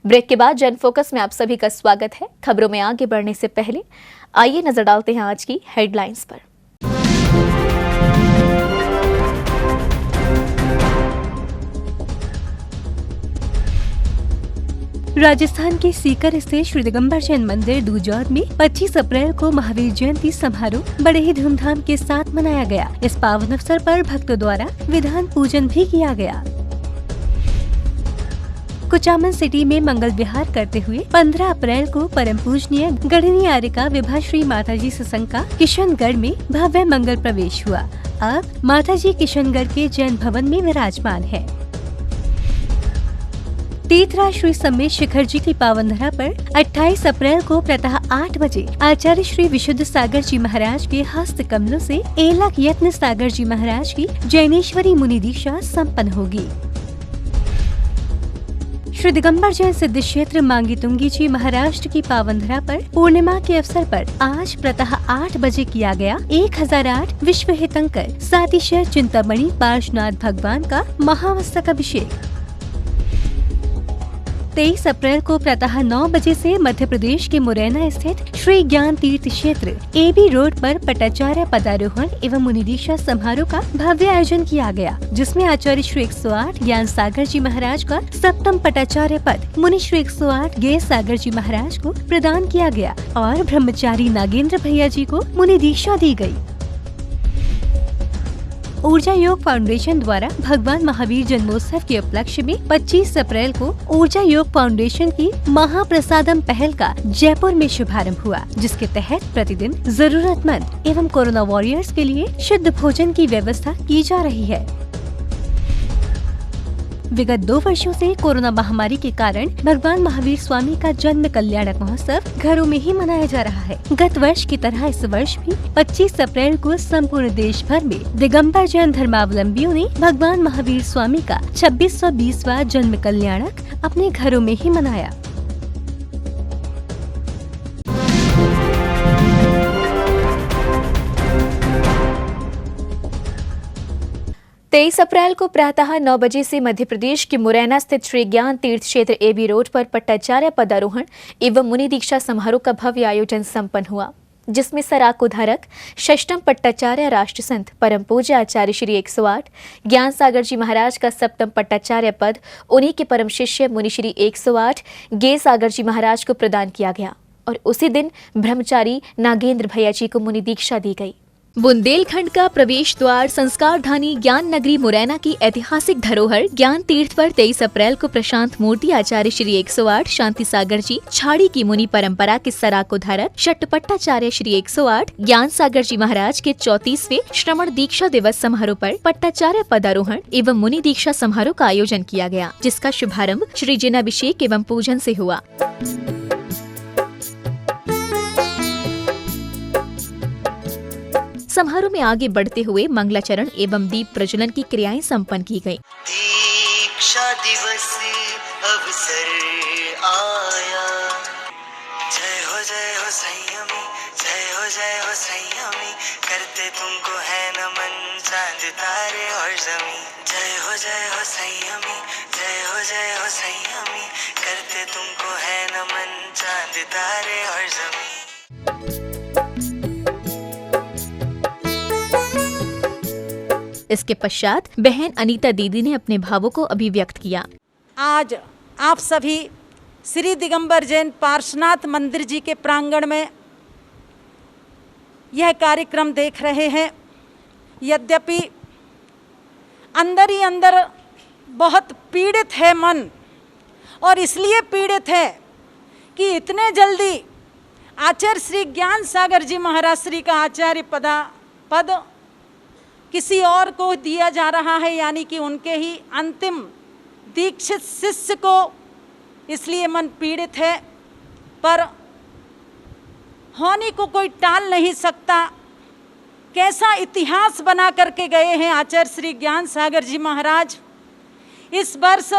Break के बाद जन फोकस में आप सभी का स्वागत है। खबरों में आगे बढ़ने से पहले आइए नजर डालते हैं आज की हेडलाइंस पर। राजस्थान के सीकर स्थित श्री दिगंबर जैन मंदिर दूजौद में 25 अप्रैल को महावीर जयंती समारोह बड़े ही धूमधाम के साथ मनाया गया। इस पावन अवसर पर भक्तों द्वारा विधान पूजन भी किया गया। कुचामन सिटी में मंगल विहार करते हुए 15 अप्रैल को परम पूजनीय गढ़नी आर्यका विभा श्री माताजी सत्संग का किशनगढ़ में भव्य मंगल प्रवेश हुआ। अब माताजी किशनगढ़ के जैन भवन में विराजमान है। तीर्थराज श्री समेत शिखर जी की पावन धरा पर 28 अप्रैल को प्रातः 8 बजे आचार्य श्री विशुद्ध सागर जी महाराज के हस्त कमलों से 1 लाख यत्न सागर जी महाराज की जैनेश्वरी मुनि दीक्षा संपन्न होगी। श्री दिगंबर जैन सिद्ध क्षेत्र मांगी तुंगी जी महाराष्ट्र की पावन धरा पर पूर्णिमा के अवसर पर आज प्रातः 8 बजे किया गया 1008 विश्व हितंकर सातिशय चिंतामणि पार्श्वनाथ भगवान का महामस्तक अभिषेक। 23 अप्रैल को प्रातः 9 बजे से मध्य प्रदेश के मुरैना स्थित श्री ज्ञान तीर्थ क्षेत्र एबी रोड पर पटाचार्य पदारोहण एवं मुनि दीक्षा समारोह का भव्य आयोजन किया गया, जिसमें आचार्य श्री 108 ज्ञान सागर जी महाराज का सप्तम पटाचार्य पद मुनि श्री 108 गे सागर जी महाराज को प्रदान किया गया और ब्रह्मचारी नागेंद्र भैया जी को मुनि दीक्षा दी गयी। ऊर्जा योग फाउंडेशन द्वारा भगवान महावीर जन्मोत्सव के उपलक्ष्य में 25 अप्रैल को ऊर्जा योग फाउंडेशन की महाप्रसादम पहल का जयपुर में शुभारंभ हुआ, जिसके तहत प्रतिदिन जरूरतमंद एवं कोरोना वॉरियर्स के लिए शुद्ध भोजन की व्यवस्था की जा रही है। विगत 2 वर्षों से कोरोना महामारी के कारण भगवान महावीर स्वामी का जन्म कल्याणक महोत्सव घरों में ही मनाया जा रहा है। गत वर्ष की तरह इस वर्ष भी 25 अप्रैल को संपूर्ण देश भर में दिगंबर जैन धर्मावलंबियों ने भगवान महावीर स्वामी का 2620वां जन्म कल्याणक अपने घरों में ही मनाया। तेईस अप्रैल को प्रातः 9 बजे से मध्य प्रदेश के मुरैना स्थित श्री ज्ञान तीर्थ क्षेत्र एबी रोड पर पट्टाचार्य पदारोहण एवं मुनि दीक्षा समारोह का भव्य आयोजन संपन्न हुआ, जिसमें सराक उधारक षष्टम पट्टाचार्य राष्ट्र संत परम पूज्य आचार्य श्री 108 ज्ञान सागर जी महाराज का सप्तम पट्टाचार्य पद उन्हीं के परम शिष्य मुनि श्री 108 गे सागर जी महाराज को प्रदान किया गया और उसी दिन ब्रह्मचारी नागेंद्र भैया जी को मुनि दीक्षा दी गई। बुंदेलखंड का प्रवेश द्वार संस्कार धानी ज्ञान नगरी मुरैना की ऐतिहासिक धरोहर ज्ञान तीर्थ पर 23 अप्रैल को प्रशांत मूर्ति आचार्य श्री 108 शांति सागर जी छाड़ी की मुनि परंपरा के सराक उधारक षट्टपट्टाचार्य श्री 108 ज्ञान सागर जी महाराज के 34वें श्रवण दीक्षा दिवस समारोह पर पट्टाचार्य पदारोहण एवं मुनि दीक्षा समारोह का आयोजन किया गया, जिसका शुभारंभ श्री जिनाभिषेक एवं पूजन से हुआ। समारोह में आगे बढ़ते हुए मंगलाचरण एवं दीप प्रज्वलन की क्रियाएं संपन्न की गयी। दीक्षा दिवस अवसर आया, जय हो संयमी, जय हो संयमी, करते तुमको है नमन चांद तारे और जमी। जय हो संयमी, जय हो संयमी, करते तुमको है नमन चांद तारे और जमी। इसके पश्चात बहन अनीता दीदी ने अपने भावों को अभिव्यक्त किया। आज आप सभी श्री दिगंबर जैन पार्श्वनाथ मंदिर जी के प्रांगण में यह कार्यक्रम देख रहे हैं। यद्यपि अंदर ही अंदर बहुत पीड़ित है मन, और इसलिए पीड़ित है कि इतने जल्दी आचार्य श्री ज्ञान सागर जी महाराज श्री का आचार्य पद किसी और को दिया जा रहा है, यानी कि उनके ही अंतिम दीक्षित शिष्य को। इसलिए मन पीड़ित है, पर होने को कोई टाल नहीं सकता। कैसा इतिहास बना करके गए हैं आचार्य श्री ज्ञान सागर जी महाराज। इस वर्ष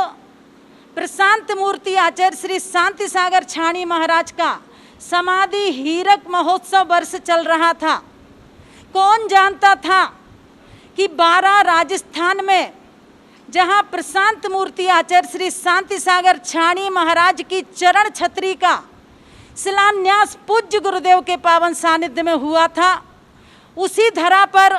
प्रशांत मूर्ति आचार्य श्री शांति सागर छाणी महाराज का समाधि हीरक महोत्सव वर्ष चल रहा था। कौन जानता था कि 12 राजस्थान में जहां प्रशांत मूर्ति आचार्य श्री शांति सागर छाणी महाराज की चरण छत्री का शिलान्यास पूज्य गुरुदेव के पावन सानिध्य में हुआ था, उसी धरा पर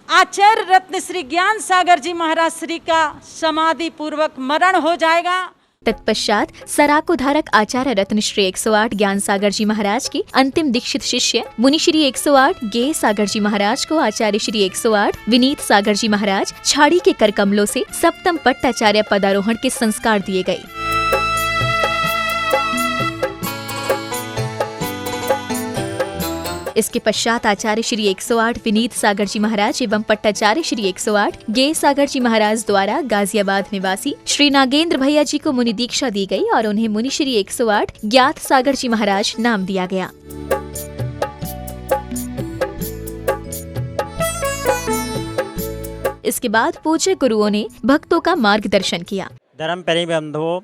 आचार्य रत्न श्री ज्ञान सागर जी महाराज श्री का समाधि पूर्वक मरण हो जाएगा। तत्पश्चात सराको धारक आचार्य रत्न श्री 108 ज्ञान सागर जी महाराज के अंतिम दीक्षित शिष्य मुनि श्री 108 गे सागर जी महाराज को आचार्य श्री 108 विनीत सागर जी महाराज छाड़ी के कर कमलों से सप्तम पट्टाचार्य पदारोहण के संस्कार दिए गए। इसके पश्चात आचार्य श्री 108 विनीत सागर जी महाराज एवं पट्टाचार्य श्री 108 गे सागर जी महाराज द्वारा गाजियाबाद निवासी श्री नागेंद्र भैया जी को मुनि दीक्षा दी गई और उन्हें मुनि श्री 108 ज्ञात सागर जी महाराज नाम दिया गया। इसके बाद पूज्य गुरुओं ने भक्तों का मार्गदर्शन किया। धर्म प्रेमी बंधुओं,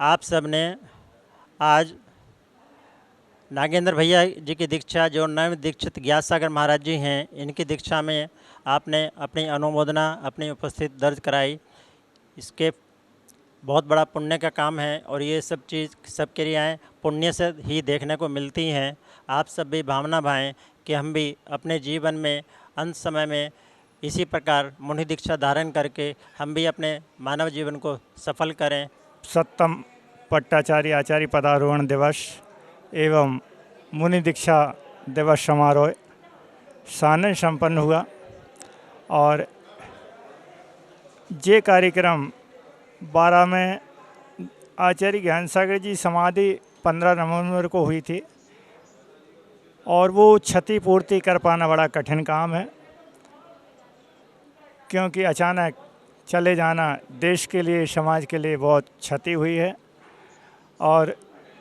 आप सबने आज नागेंद्र भैया जी की दीक्षा, जो नव दीक्षित ज्ञात सागर महाराज जी हैं, इनकी दीक्षा में आपने अपनी अनुमोदना, अपनी उपस्थिति दर्ज कराई। इसके बहुत बड़ा पुण्य का काम है और ये सब चीज़, सब क्रियाएँ पुण्य से ही देखने को मिलती हैं। आप सब भी भावना भाएँ कि हम भी अपने जीवन में अंत समय में इसी प्रकार मुनि दीक्षा धारण करके हम भी अपने मानव जीवन को सफल करें। सप्तम पट्टाचार्य आचार्य पदारोहण दिवस एवं मुनि दीक्षा दिवस समारोह सानंद संपन्न हुआ और ये कार्यक्रम 12 में आचार्य ज्ञान सागर जी समाधि 15 नवंबर को हुई थी और वो क्षतिपूर्ति कर पाना बड़ा कठिन काम है, क्योंकि अचानक चले जाना देश के लिए, समाज के लिए बहुत क्षति हुई है और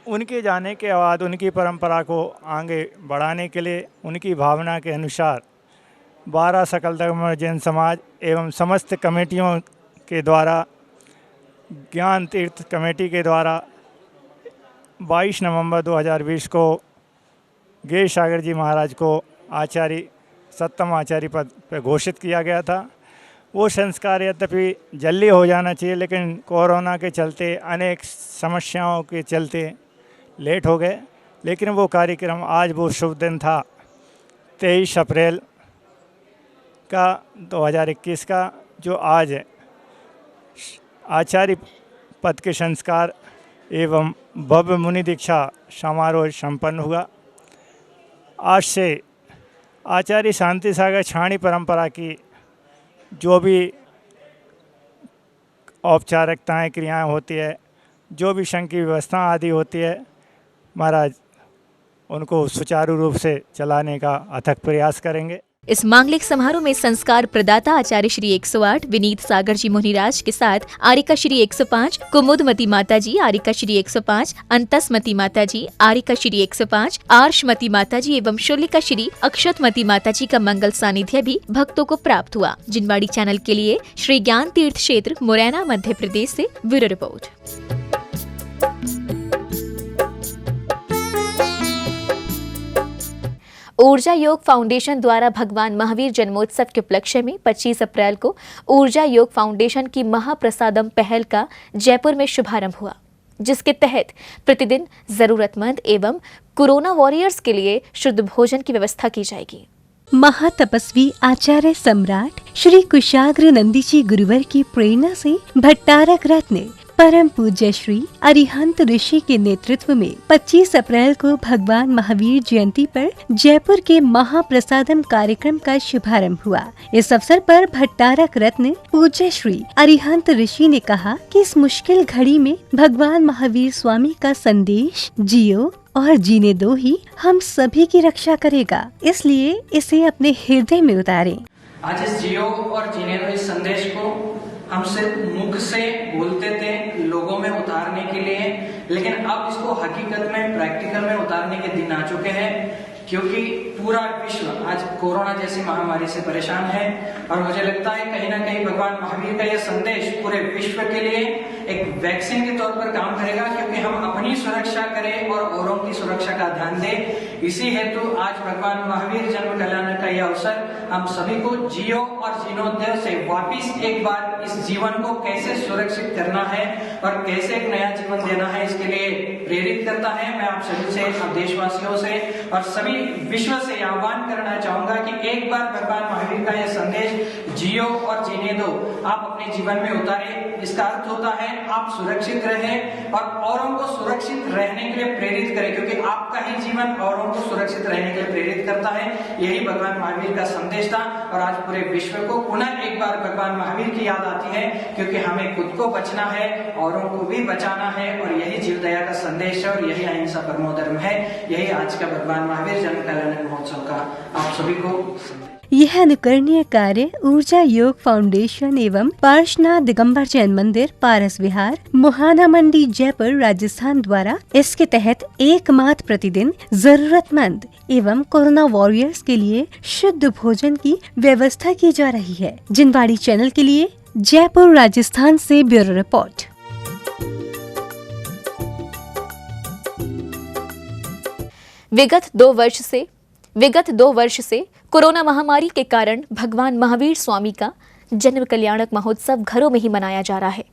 उनके जाने के बाद उनकी परंपरा को आगे बढ़ाने के लिए उनकी भावना के अनुसार 12 सकल धर्म जैन समाज एवं समस्त कमेटियों के द्वारा, ज्ञान तीर्थ कमेटी के द्वारा 22 नवंबर 2020 को गे सागर जी महाराज को आचार्य, सप्तम आचार्य पद पर घोषित किया गया था। वो संस्कार यद्यपि जल्दी हो जाना चाहिए, लेकिन कोरोना के चलते, अनेक समस्याओं के चलते लेट हो गए। लेकिन वो कार्यक्रम, आज वो शुभ दिन था 23 अप्रैल का 2021 का, जो आज आचार्य पद के संस्कार एवं भव्य मुनि दीक्षा समारोह संपन्न हुआ। आज से आचार्य शांति सागर छाणी परंपरा की जो भी औपचारिकताएं, क्रियाएं होती है, जो भी संघ की व्यवस्था आदि होती है, महाराज उनको सुचारू रूप से चलाने का अथक प्रयास करेंगे। इस मांगलिक समारोह में संस्कार प्रदाता आचार्य श्री 108 विनीत सागर जी मुनिराज के साथ आरिका श्री 105 कुमुदमती माता जी, आरिका श्री 105 अंतसमती माता जी, आरिका श्री 105 आर्षमती माता जी एवं शुलिका श्री अक्षतमती माता जी का मंगल सानिध्य भी भक्तों को प्राप्त हुआ। जिनवाड़ी चैनल के लिए श्री ज्ञान तीर्थ क्षेत्र मुरैना मध्य प्रदेश से ब्यूरो रिपोर्ट। ऊर्जा योग फाउंडेशन द्वारा भगवान महावीर जन्मोत्सव के उपलक्ष्य में 25 अप्रैल को ऊर्जा योग फाउंडेशन की महाप्रसादम पहल का जयपुर में शुभारंभ हुआ, जिसके तहत प्रतिदिन जरूरतमंद एवं कोरोना वॉरियर्स के लिए शुद्ध भोजन की व्यवस्था की जाएगी। महातपस्वी आचार्य सम्राट श्री कुशाग्र नंदी जी गुरुवर की प्रेरणा से भट्टारक रत्न परम पूज्य श्री अरिहंत ऋषि के नेतृत्व में 25 अप्रैल को भगवान महावीर जयंती पर जयपुर के महाप्रसादम कार्यक्रम का शुभारंभ हुआ। इस अवसर पर भट्टारक रत्न पूज्य श्री अरिहंत ऋषि ने कहा कि इस मुश्किल घड़ी में भगवान महावीर स्वामी का संदेश जियो और जीने दो ही हम सभी की रक्षा करेगा, इसलिए इसे अपने हृदय में उतारें। आज इस जियो और जीने दो इस संदेश को हम सिर्फ मुख से बोलते थे लोगों में उतारने के लिए, लेकिन अब इसको हकीकत में, प्रैक्टिकल में उतारने के दिन आ चुके हैं, क्योंकि पूरा विश्व आज कोरोना जैसी महामारी से परेशान है। और मुझे लगता है कहीं ना कहीं भगवान महावीर का यह संदेश पूरे विश्व के लिए एक वैक्सीन के तौर पर काम करेगा, क्योंकि हम अपनी सुरक्षा करें और औरों की सुरक्षा का ध्यान दें। इसी हेतु आज भगवान महावीर जन्म कल्याण का यह अवसर हम सभी को जियो और जीर्णोदय से वापिस एक बार इस जीवन को कैसे सुरक्षित करना है और कैसे एक नया जीवन देना है, इसके लिए प्रेरित करता है। मैं आप सभी से, आप देशवासियों से और सभी विश्व से आह्वान करना चाहूंगा कि एक बार भगवान महावीर का यह संदेश जियो और जीने दो आप अपने जीवन में उतारें। इसका अर्थ होता है आप सुरक्षित रहें और औरों को सुरक्षित रहने के लिए प्रेरित करें, क्योंकि आपका ही जीवन औरों को सुरक्षित रहने के लिए प्रेरित करता है। यही भगवान महावीर का संदेश था और आज पूरे विश्व को पुनः एक बार भगवान महावीर की याद आती है, क्योंकि हमें खुद को बचना है, औरों को भी बचाना है और यही जीव दया का संदेश है और यही अहिंसा परमो धर्म है। यही आज का भगवान महावीर जन्म कल्याण महोत्सव का आप सभी को यह अनुकरणीय कार्य ऊर्जा योग फाउंडेशन एवं पार्श्वनाथ दिगंबर जैन मंदिर, पारस विहार, मुहाना मंडी, जयपुर, राजस्थान द्वारा इसके तहत एक माह प्रतिदिन जरूरतमंद एवं कोरोना वॉरियर्स के लिए शुद्ध भोजन की व्यवस्था की जा रही है। जिनवाड़ी चैनल के लिए जयपुर, राजस्थान से ब्यूरो रिपोर्ट। विगत दो वर्ष से कोरोना महामारी के कारण भगवान महावीर स्वामी का जन्म कल्याणक महोत्सव घरों में ही मनाया जा रहा है।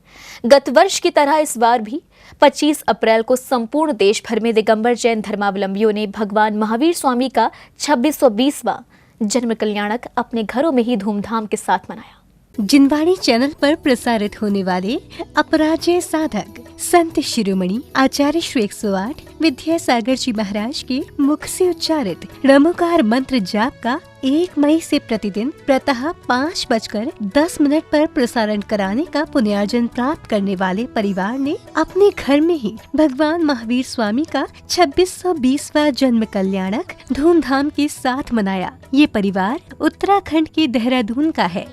गत वर्ष की तरह इस बार भी 25 अप्रैल को संपूर्ण देश भर में दिगंबर जैन धर्मावलंबियों ने भगवान महावीर स्वामी का 2620वां जन्म कल्याणक अपने घरों में ही धूमधाम के साथ मनाया। जिनवाड़ी चैनल पर प्रसारित होने वाले अपराजय साधक संत शिरोमणि आचार्य श्री 108 विद्यासागर जी महाराज के मुख से उच्चारित रमोकार मंत्र जाप का 1 मई से प्रतिदिन प्रातः 5:10 पर प्रसारण कराने का पुण्यार्जन प्राप्त करने वाले परिवार ने अपने घर में ही भगवान महावीर स्वामी का 2620वां जन्म कल्याणक धूमधाम के साथ मनाया। ये परिवार उत्तराखंड के देहरादून का है।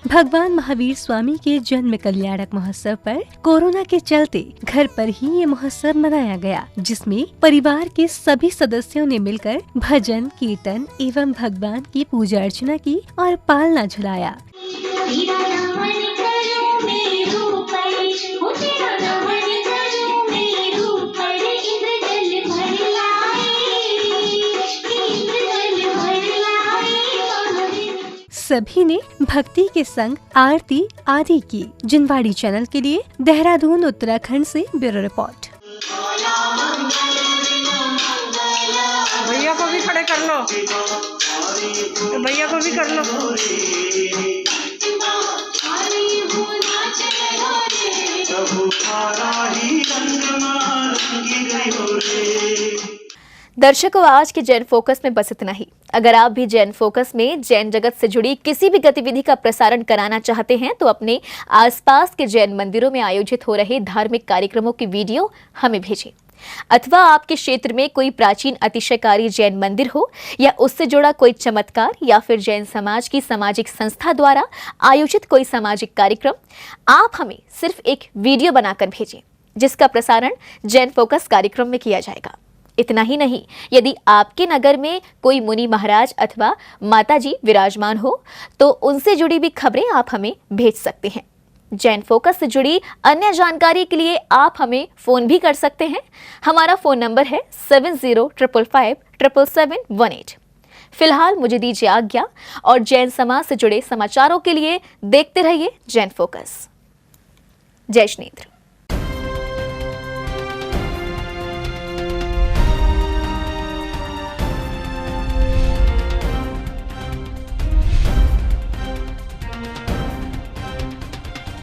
भगवान महावीर स्वामी के जन्म कल्याणक महोत्सव पर कोरोना के चलते घर पर ही ये महोत्सव मनाया गया, जिसमें परिवार के सभी सदस्यों ने मिलकर भजन, कीर्तन एवं भगवान की पूजा अर्चना की और पालना झुलाया। सभी ने भक्ति के संग आरती आदि की। जिनवाड़ी चैनल के लिए देहरादून, उत्तराखंड से ब्यूरो रिपोर्ट। भैया को भी खड़े कर लो, भैया को भी कर लो। दर्शकों, आज के जैन फोकस में बस इतना ही। अगर आप भी जैन फोकस में जैन जगत से जुड़ी किसी भी गतिविधि का प्रसारण कराना चाहते हैं तो अपने आसपास के जैन मंदिरों में आयोजित हो रहे धार्मिक कार्यक्रमों की वीडियो हमें भेजें। अथवा आपके क्षेत्र में कोई प्राचीन अतिशयकारी जैन मंदिर हो या उससे जुड़ा कोई चमत्कार या फिर जैन समाज की सामाजिक संस्था द्वारा आयोजित कोई सामाजिक कार्यक्रम, आप हमें सिर्फ एक वीडियो बनाकर भेजें, जिसका प्रसारण जैन फोकस कार्यक्रम में किया जाएगा। इतना ही नहीं, यदि आपके नगर में कोई मुनि महाराज अथवा माताजी विराजमान हो तो उनसे जुड़ी भी खबरें आप हमें भेज सकते हैं। जैन फोकस से जुड़ी अन्य जानकारी के लिए आप हमें फोन भी कर सकते हैं। हमारा फोन नंबर है 7055577718। फिलहाल मुझे दीजिए आज्ञा और जैन समाज से जुड़े समाचारों के लिए देखते रहिए जैन फोकस। जय श्री नेत्र।